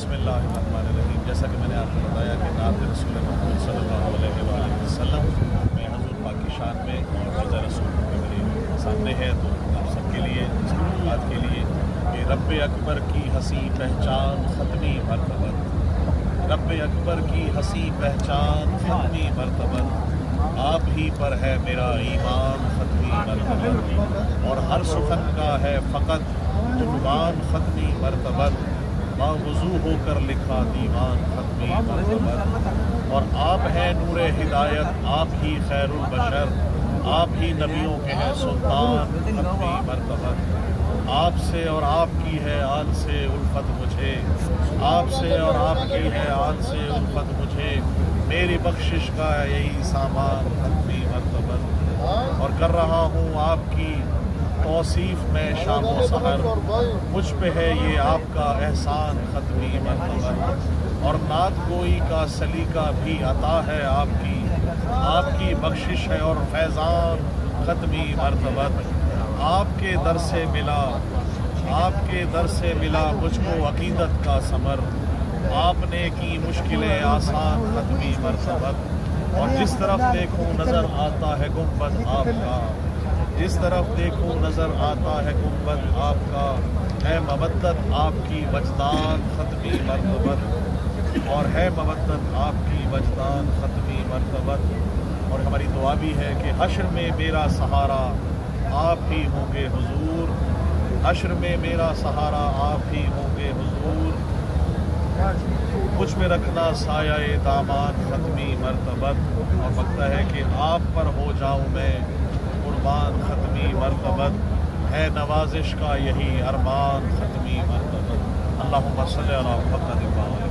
बिस्मिल्लाहिर्रहमानिर्रहीम। जैसा कि मैंने आपको बताया कि नात रसूल मोहम्मद सल्लल्लाहु अलैहि वसल्लम में हज़ूर पाक की शान में और रोज़ा रसूल मेरे सामने है, तो आप सबके लिए इस बात के लिए कि रब्बे अकबर की हंसी पहचान ख़त्मी मरतबत, रब्बे अकबर की हंसी पहचान ख़त्मी मरतबत, आप ही पर है मेरा ईमान ख़त्मी मरतबत, और हर सुखन का है फ़कत उन्वान ख़त्मी मरतबत, बावुज़ू होकर लिखा दीवान ख़त्मी मरतबत। और आप हैं नूरे हिदायत, आप ही खैरुल बशर, आप ही नबियों के हैं सुल्तान ख़त्मी मरतबत। आपसे और आपकी है आन से उल्फत मुझे, आपसे और आपकी है आन से उल्फत मुझे, मेरी बख्शिश का यही सामान ख़त्मी मरतबत। और कर रहा हूँ आपकी तौसीफ़ में शाम व सहर, मुझ पे है ये आपका एहसान ख़त्मी मरतबत। और नात गोई का सलीका भी अता है आपकी, आपकी बख्शिश है और फैज़ान ख़त्मी मरतबत। आपके दर से मिला, आपके दर से मिला मुझको अक़ीदत का समर, आपने की मुश्किलें आसान ख़त्मी मरतबत। और जिस तरफ देखूं नज़र आता है गुंबद आपका, जिस तरफ देखूं नज़र आता है गुंबद आपका, है मवद्दत आपकी वजदान ख़त्मी मरतबत, और है मवद्दत आपकी वजदान ख़त्मी मरतबत। और हमारी दुआ भी है कि हश्र में मेरा सहारा आप ही होंगे हुजूर, हश्र में मेरा सहारा आप ही होंगे हुजूर, मुझ में रखना साया दामान ख़त्मी मरतबत। और लगता है कि आप पर हो जाऊं मैं कुर्बान ख़त्मी मरतबत, है नवाजिश का यही अरमान ख़त्मी मरतबत। अल्लाहुम्मा सल्ली अला मुहम्मद।